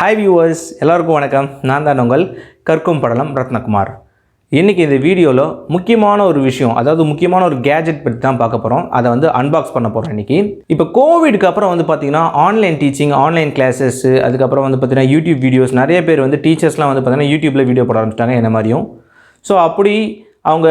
Hi viewers, எல்லாருக்கும் வணக்கம். நான் தான் உங்கள் கற்கும் படலம் ரத்னகுமார். இன்னைக்கு இந்த வீடியோல முக்கியமான ஒரு விஷயம், அதாவது முக்கியமான ஒரு கேஜெட் பத்தி தான் பார்க்க போறோம். அதை வந்து அன்பாக்ஸ் பண்ண போறோம் இன்னைக்கு. இப்போ கோவிட்க்கு அப்புறம் வந்து பாத்தீங்கன்னா ஆன்லைன் டீச்சிங், ஆன்லைன் கிளாसेस, அதுக்கு அப்புறம் வந்து பாத்தீங்கன்னா YouTube வீடியோஸ் நிறைய பேர் வந்து டீச்சர்ஸ்லாம் வந்து பாத்தீங்கன்னா YouTubeல வீடியோ போட ஆரம்பிச்சிட்டாங்க என்ன மாதிரியும். ஸோ அப்படி அவங்க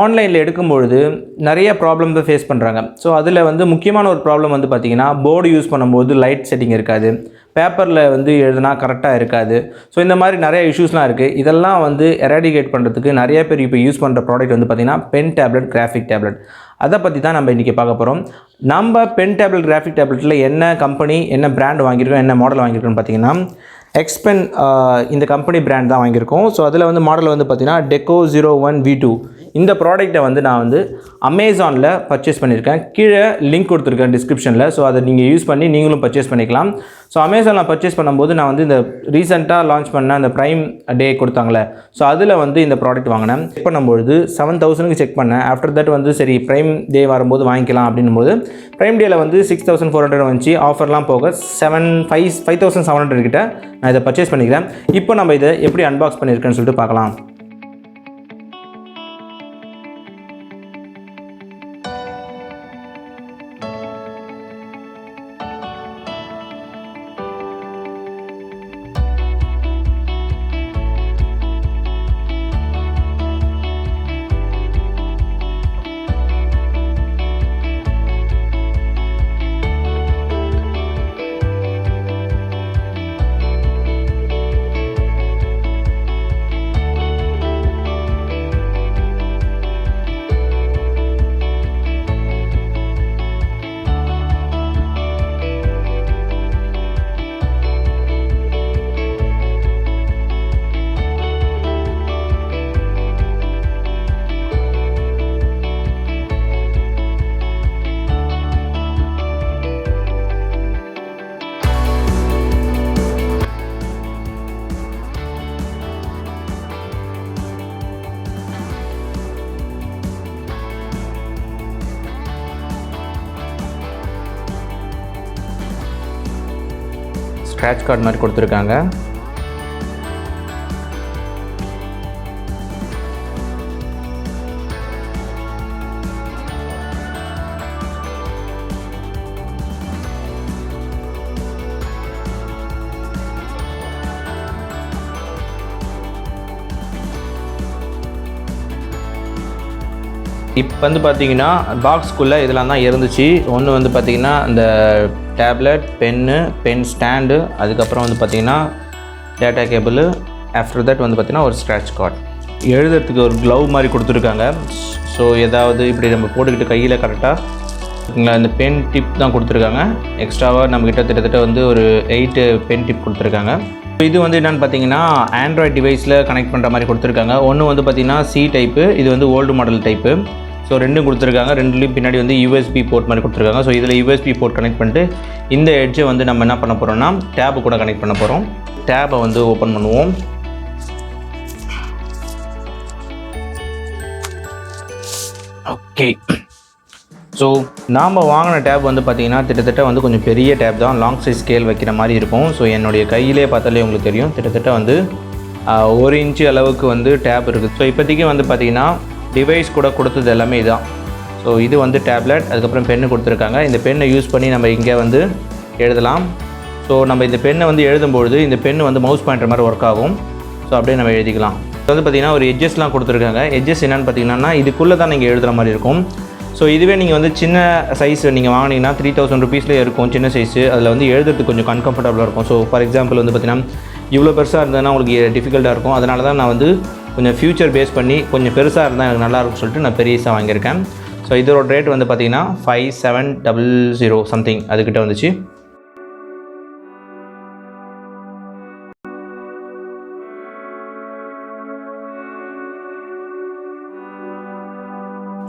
ஆன்லைனில் எடுக்கும்பொழுது நிறைய ப்ராப்ளம் தான் ஃபேஸ் பண்ணுறாங்க. ஸோ அதில் வந்து முக்கியமான ஒரு ப்ராப்ளம் வந்து பார்த்திங்கன்னா போர்டு யூஸ் பண்ணும்போது லைட் செட்டிங் இருக்காது, பேப்பரில் வந்து எழுதுனா கரெக்டாக இருக்காது. ஸோ இந்த மாதிரி நிறைய இஷ்யூஸ்லாம் இருக்குது. இதெல்லாம் வந்து எராடிகேட் பண்ணுறதுக்கு நிறைய பேர் இப்போ யூஸ் பண்ணுற ப்ராடக்ட் வந்து பார்த்திங்கன்னா பென் டேப்லெட், கிராஃபிக் டேப்லெட். அதை பற்றி தான் நம்ம இன்றைக்கி பார்க்க போகிறோம். நம்ம பென் டேப்லெட், கிராஃபிக் டேப்லெட்டில் என்ன கம்பெனி, என்ன பிராண்ட் வாங்கியிருக்கோம், என்ன மாடல் வாங்கியிருக்கோன்னு பார்த்தீங்கன்னா XP-Pen இந்த கம்பெனி பிராண்ட் தான் வாங்கியிருக்கோம். ஸோ அதில் வந்து மாடல் வந்து பார்த்திங்கன்னா PenDeco01V2. இந்த ப்ராடக்ட்டை வந்து நான் வந்து அமேசானில் பர்ச்சேஸ் பண்ணியிருக்கேன். கீழே லிங்க் கொடுத்துருக்கேன் டிஸ்கிரிப்ஷனில். ஸோ அதை நீங்கள் யூஸ் பண்ணி நீங்களும் பர்ச்சேஸ் பண்ணிக்கலாம். ஸோ அமேசானில் பர்ச்சேஸ் பண்ணும்போது நான் வந்து இந்த ரீசெண்டாக லான்ச் பண்ண அந்த ப்ரைம் டே கொடுத்தாங்களே, ஸோ அதில் வந்து இந்த ப்ராடக்ட் வாங்கினேன். செக் பண்ணும்பொழுது 7000க்கு செக் பண்ணேன். ஆஃப்டர் தட் வந்து சரி ப்ரைம் டே வரும்போது வாங்கிக்கலாம் அப்படின்னும்போது ப்ரைம் டேயில் வந்து 6400 வந்துச்சு. ஆஃபர்லாம் போக 5700 கிட்ட நான் இதை பர்ச்சேஸ் பண்ணிக்கிறேன். இப்போ நம்ம இதை எப்படி அன்பாக்ஸ் பண்ணியிருக்கேன்னு சொல்லிட்டு பார்க்கலாம். ஸ்க்ராட்ச் கார்டு மாதிரி கொடுத்துருக்காங்க. இப்போ வந்து பார்த்தீங்கன்னா பாக்ஸ்க்குள்ளே இதெல்லாம் தான் இருந்துச்சு. ஒன்று வந்து பார்த்திங்கன்னா இந்த டேப்லெட், பென் ஸ்டாண்டு, அதுக்கப்புறம் வந்து பார்த்திங்கன்னா டேட்டா கேபிள். ஆஃப்டர் தட் வந்து பார்த்திங்கன்னா ஒரு ஸ்க்ராட்ச் கார்டு. எழுதுறதுக்கு ஒரு க்ளவ் மாதிரி கொடுத்துருக்காங்க. ஸோ ஏதாவது இப்படி நம்ம போட்டுக்கிட்டு கையில் கரெக்டாக இந்த பென் டிப் தான் கொடுத்துருக்காங்க. எக்ஸ்ட்ராவாக நம்மக்கிட்ட கிட்டத்தட்ட வந்து ஒரு 8 பென் டிப் கொடுத்துருக்காங்க. இது வந்து என்னென்னு பார்த்தீங்கன்னா ஆண்ட்ராய்ட் டிவைஸில் கனெக்ட் பண்ணுற மாதிரி கொடுத்துருக்காங்க. ஒன்று வந்து பார்த்திங்கன்னா C டைப்பு, இது வந்து ஓல்டு மாடல் டைப்பு. ஸோ ரெண்டும் கொடுத்துருக்காங்க. ரெண்டுலேயும் பின்னாடி வந்து USB போர்ட் மாதிரி கொடுத்துருக்காங்க. ஸோ இதில் USB போர்ட் கனெக்ட் பண்ணிட்டு இந்த எட்ஜை வந்து நம்ம என்ன பண்ண போகிறோம்னா டேபு கூட கனெக்ட் பண்ண போகிறோம். டேபை வந்து ஓப்பன் பண்ணுவோம். ஓகே, ஸோ நாம் வாங்கின டேப் வந்து பார்த்திங்கன்னா கிட்டத்தட்ட வந்து கொஞ்சம் பெரிய டேப் தான், லாங் சைஸ் ஸ்கேல் வைக்கிற மாதிரி இருக்கும். ஸோ என்னுடைய கையிலே பார்த்தாலே உங்களுக்கு தெரியும், கிட்டத்தட்ட வந்து 1 இன்ச்சு அளவுக்கு வந்து டேப் இருக்குது. ஸோ இப்போதைக்கு வந்து பார்த்திங்கன்னா டிவைஸ் கூட கொடுத்தது எல்லாமே இதுதான். ஸோ இது வந்து டேப்லெட், அதுக்கப்புறம் பென்னு கொடுத்துருக்காங்க. இந்த பென்னை யூஸ் பண்ணி நம்ம இங்கே வந்து எழுதலாம். ஸோ நம்ம இந்த பென்னை வந்து எழுதும்பொழுது இந்த பென்னு வந்து மவுஸ் பாயிண்டர் மாதிரி ஒர்க் ஆகும். ஸோ அப்படியே நம்ம எழுதிக்கலாம். இது வந்து பார்த்திங்கன்னா ஒரு எட்ஜஸ்லாம் கொடுத்துருக்காங்க. எட்ஜஸ் என்னென்னு பார்த்திங்கன்னா இதுக்குள்ளே தான் நீங்கள் எழுதுகிற மாதிரி இருக்கும். ஸோ இதுவே நீங்கள் வந்து சின்ன சைஸ் நீங்கள் வாங்கினீங்கன்னா 3000 ருபீஸ்லேயே இருக்கும் சின்ன சைஸு. அதில் வந்து எழுதுறதுக்கு கொஞ்சம் அன்கம்ஃபர்டபுளாக இருக்கும். ஸோ ஃபார் எக்ஸாம்பிள் வந்து பார்த்திங்கன்னா இவ்வளோ பெருசாக இருந்ததுன்னா உங்களுக்கு டிஃபிகல்ட்டாக இருக்கும். அதனால தான் நான் வந்து கொஞ்சம் ஃபியூச்சர் பேஸ் பண்ணி கொஞ்சம் பெருசாக இருந்தால் எனக்கு நல்லாயிருக்கும்னு சொல்லிட்டு நான் பெருசாக வாங்கியிருக்கேன். ஸோ இதோட ரேட் வந்து பார்த்திங்கன்னா 5700 சம்திங் அதுக்கிட்ட வந்துச்சு.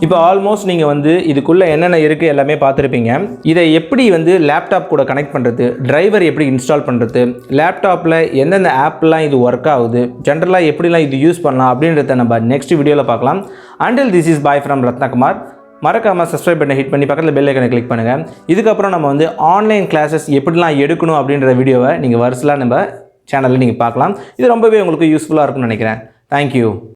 இப்போ ஆல்மோஸ்ட் நீங்கள் வந்து இதுக்குள்ளே என்னென்ன இருக்குது எல்லாமே பார்த்துருப்பீங்க. இதை எப்படி வந்து லேப்டாப் கூட கனெக்ட் பண்ணுறது, டிரைவர் எப்படி இன்ஸ்டால் பண்ணுறது, லேப்டாப்பில் எந்தெந்த ஆப்லாம் இது ஒர்க் ஆகுது, ஜென்ரலாக எப்படிலாம் இது யூஸ் பண்ணலாம் அப்படின்றத நம்ம நெக்ஸ்ட் வீடியோவில் பார்க்கலாம். Until this is bye from Rathnakumar. மறக்காமல் சப்ஸ்கிரைப் பண்ணி ஹிட் பண்ணி பக்கத்தில் பெல் ஐக்கனை கிளிக் பண்ணுங்கள். இதுக்கப்புறம் நம்ம வந்து ஆன்லைன் கிளாஸஸ் எப்படிலாம் எடுக்கணும் அப்படின்ற வீடியோவை நீங்கள் வரிசையாக நம்ம சேனலில் நீங்கள் பார்க்கலாம். இது ரொம்பவே உங்களுக்கு யூஸ்ஃபுல்லாக இருக்கும்னு நினைக்கிறேன். தேங்க்யூ.